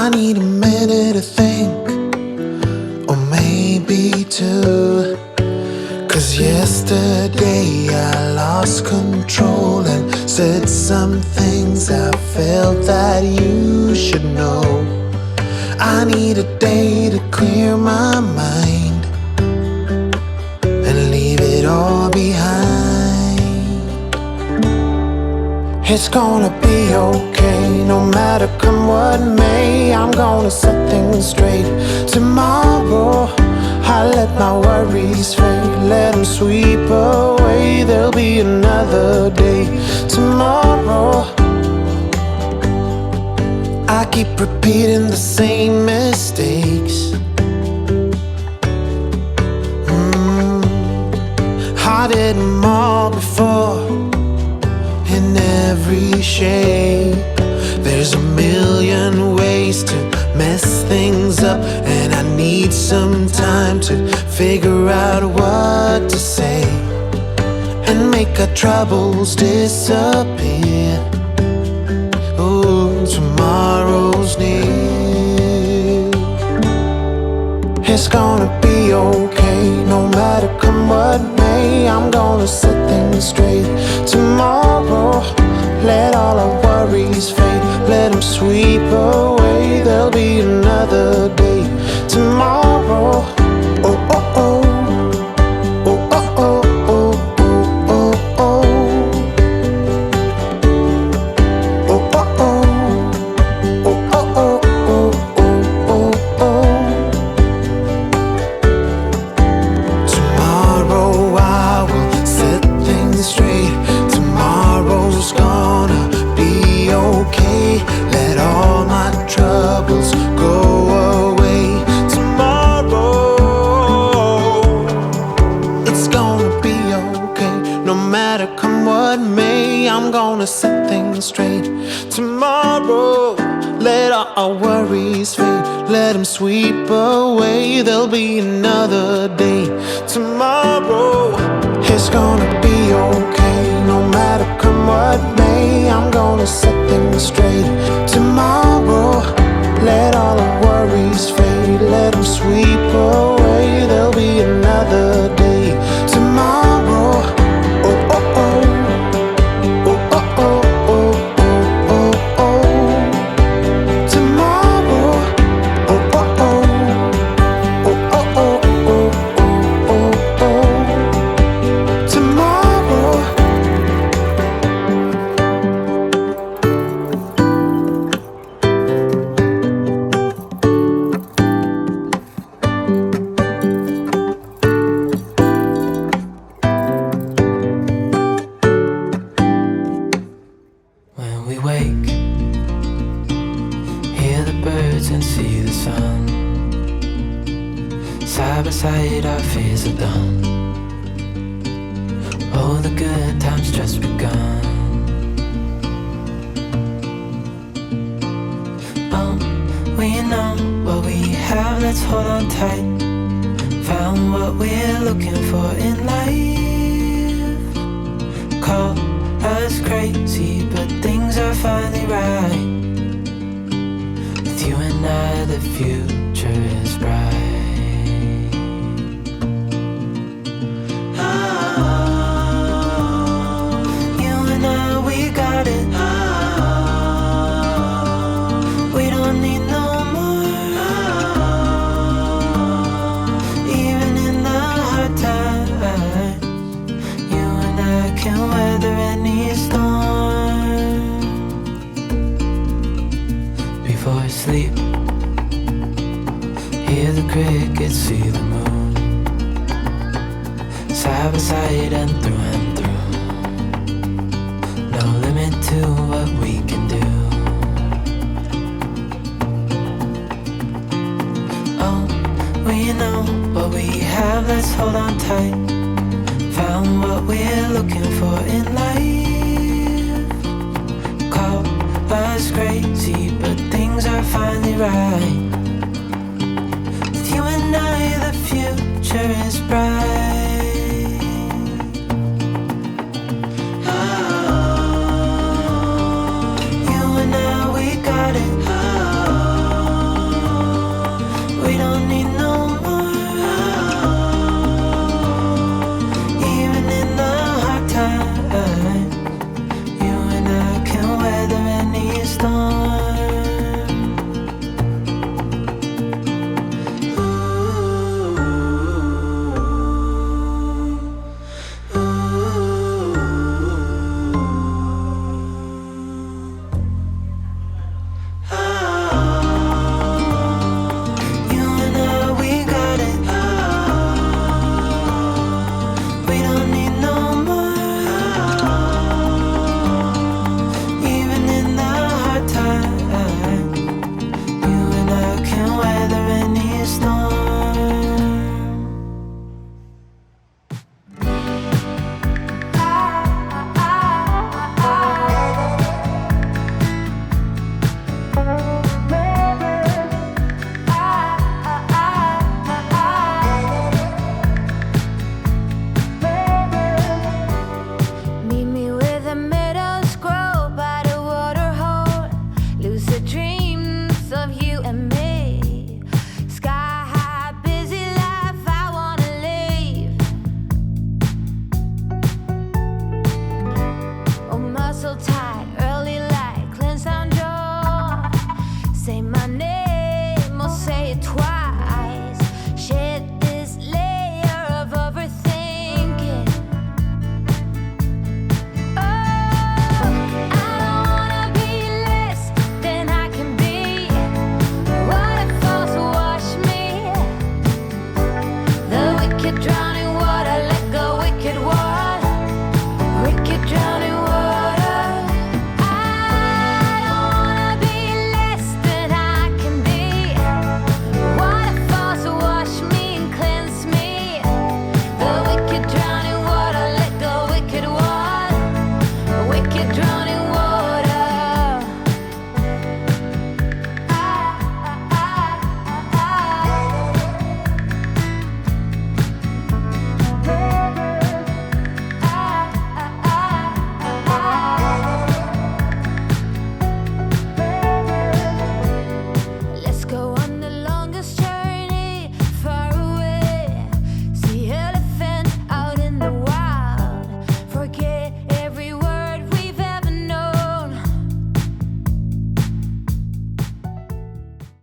I need a minute to think, or maybe two. 'Cause yesterday I lost control and said some things I felt that you should know. I need a day to clear my mind and leave it all behind. It's gonna be okay, no matter come what may. I'm gonna set things straight tomorrow. I let my worries fade, let them sweep away. There'll be another day tomorrow. I keep repeating the same mistakes. I did them all before, in every shape. There's a million ways to mess things up, and I need some time to figure out what to say and make our troubles disappear. Oh, tomorrow's near. It's gonna be okay, no matter come what may. I'm gonna set things straight tomorrow. Let all our worries fade, let them sweep away. There'll be another day tomorrow. Oh, oh, oh. Oh, oh, oh, oh, oh, oh, oh. Oh, oh, oh. Oh, oh, oh, oh, oh, oh. Tomorrow I will set things straight. Tomorrow's gonna be okay. Let all my troubles go away. Tomorrow, it's gonna be okay. No matter come what may, I'm gonna set things straight. Tomorrow, let all our worries fade, let them sweep away. There'll be another day tomorrow. It's gonna be okay, no matter come what may. I'm gonna set things straight tomorrow. Let all the worries fade, let them sweep away. There'll be another day tomorrow. Oh, oh, oh. Oh, oh, oh, oh, oh, oh. Tomorrow. Oh, oh, oh. Oh, oh, oh, oh, oh, oh. Tomorrow. When we wake, hear the birds and see the sun. Side by side our fears are done. Oh, the good times just begun. Oh, we know what we have, let's hold on tight. Found what we're looking for in life. Call us crazy, but things are finally right. With you and I, the future is bright. Oh, you and I, we got it. Oh, we don't need no more. Oh, even in the hard times, you and I can weather any storm. Before I sleep, hear the crickets, see the moon. Side by side and through. No limit to what we can do. Oh, we know what we have, let's hold on tight. Found what we're looking for in life. Call us crazy, but things are finally right. With you and I, the future is bright.